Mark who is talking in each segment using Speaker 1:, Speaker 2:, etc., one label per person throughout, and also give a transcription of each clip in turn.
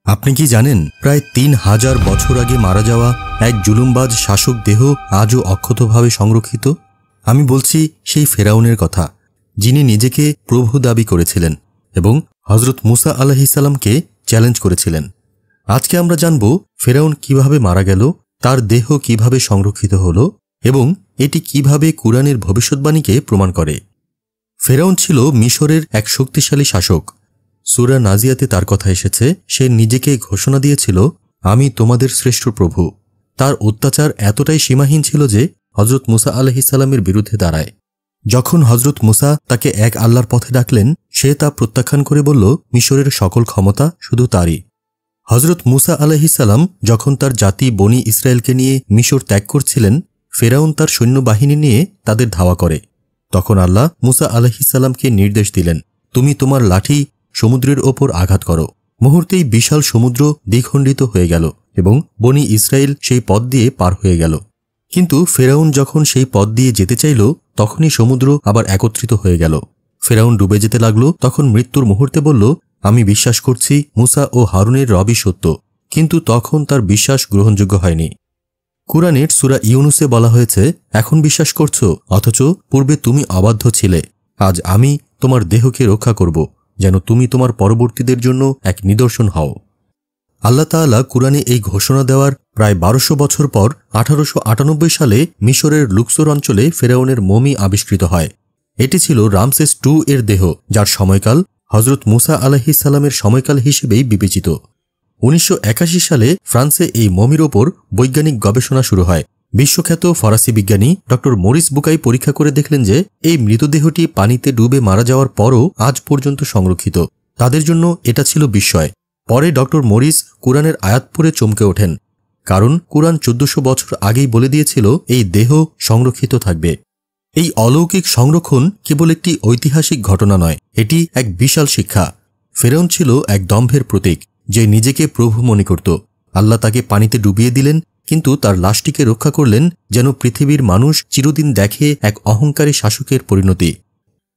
Speaker 1: আপনি কি জানেন প্রায় ৩,০০০ বছর আগে মারা যাওয়া এক জুলুমবাজ শাসক দেহ আজও অক্ষতভাবে সংরক্ষিত? আমি বলছি সেই ফেরাউনের কথা, যিনি নিজেকে প্রভু দাবি করেছিলেন এবং হযরত মুসা আলাইহিস সালামকে চ্যালেঞ্জ করেছিলেন। আজকে আমরা জানব ফেরাউন কিভাবে মারা গেল, তার দেহ কিভাবে সংরক্ষিত হল এবং এটি কিভাবে কুরআনের ভবিষ্যৎবাণীকে প্রমাণ করে। ফেরাউন ছিল মিশরের এক শক্তিশালী শাসক। সূরা নাজিয়াতে তার কথা এসেছে, সে নিজেকে ঘোষণা দিয়েছিল, আমি তোমাদের শ্রেষ্ঠ প্রভু। তার অত্যাচার এতটাই সীমাহীন ছিল যে হযরত মুসা আলাইহিস সালামের বিরুদ্ধে দাঁড়ায়। যখন হযরত মুসা তাকে এক আল্লাহর পথে ডাকলেন, সে তা প্রত্যাখ্যান করে বলল, মিশরের সকল ক্ষমতা শুধু তারই। হযরত মুসা আলাইহিস সালাম যখন তার জাতি বনি ইসরায়েলকে নিয়ে মিশর ত্যাগ করছিলেন, ফেরাউন তার সৈন্যবাহিনী নিয়ে তাদের ধাওয়া করে। তখন আল্লাহ মুসা আলাইহিস সালামকে নির্দেশ দিলেন, তুমি তোমার লাঠি সমুদ্রের ওপর আঘাত করো। মুহূর্তেই বিশাল সমুদ্র দ্বিখণ্ডিত হয়ে গেল এবং বনি ইসরায়েল সেই পথ দিয়ে পার হয়ে গেল। কিন্তু ফেরাউন যখন সেই পথ দিয়ে যেতে চাইল, তখনই সমুদ্র আবার একত্রিত হয়ে গেল। ফেরাউন ডুবে যেতে লাগল। তখন মৃত্যুর মুহূর্তে বলল, আমি বিশ্বাস করছি মুসা ও হারুনের রবই সত্য। কিন্তু তখন তার বিশ্বাস গ্রহণযোগ্য হয়নি। কুরআনের সূরা ইউনুসে বলা হয়েছে, এখন বিশ্বাস করছো অথচ পূর্বে তুমি অবাধ্য ছিলে। আজ আমি তোমার দেহকে রক্ষা করব, যেন তুমি তোমার পরবর্তীদের জন্য এক নিদর্শন হও। আল্লাহ তাআলা কুরআনে এই ঘোষণা দেওয়ার প্রায় ১২০০ বছর পর ১৮৯৮ সালে মিশরের লুক্সোর অঞ্চলে ফেরাউনের মমি আবিষ্কৃত হয়। এটি ছিল রামসেস II এর দেহ, যার সময়কাল হযরত মুসা আলাইহিস সালামের সময়কাল হিসেবেই বিবেচিত। ১৯৮১ সালে ফ্রান্সে এই মমির ওপর বৈজ্ঞানিক গবেষণা শুরু হয়। বিশ্বখ্যাত ফরাসি বিজ্ঞানী ড মরিস বুকাই পরীক্ষা করে দেখলেন যে এই মৃতদেহটি পানিতে ডুবে মারা যাওয়ার পরও আজ পর্যন্ত সংরক্ষিত। তাদের জন্য এটা ছিল বিস্ময়। পরে ড মরিস কুরআনের আয়াত পড়ে চমকে ওঠেন, কারণ কুরআন ১৪০০ বছর আগেই বলে দিয়েছিল এই দেহ সংরক্ষিত থাকবে। এই অলৌকিক সংরক্ষণ কেবল একটি ঐতিহাসিক ঘটনা নয়, এটি এক বিশাল শিক্ষা। ফেরাউন ছিল এক দম্ভের প্রতীক, যে নিজেকে প্রভু মনে করত। আল্লাহ তাকে পানিতে ডুবিয়ে দিলেন, কিন্তু তার লাশটিকে রক্ষা করলেন, যেন পৃথিবীর মানুষ চিরদিন দেখে এক অহংকারী শাসকের পরিণতি।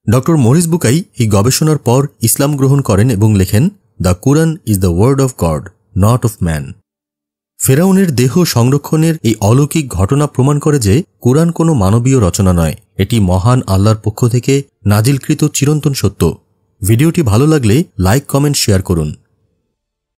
Speaker 1: ড মরিস বুকাই এই গবেষণার পর ইসলাম গ্রহণ করেন এবং লেখেন, the Quran is the word of God, not of man. ফেরাউনের দেহ সংরক্ষণের এই অলৌকিক ঘটনা প্রমাণ করে যে কুরআন কোনো মানবীয় রচনা নয়, এটি মহান আল্লাহর পক্ষ থেকে নাজিলকৃত চিরন্তন সত্য। ভিডিওটি ভালো লাগলে লাইক, কমেন্ট, শেয়ার করুন।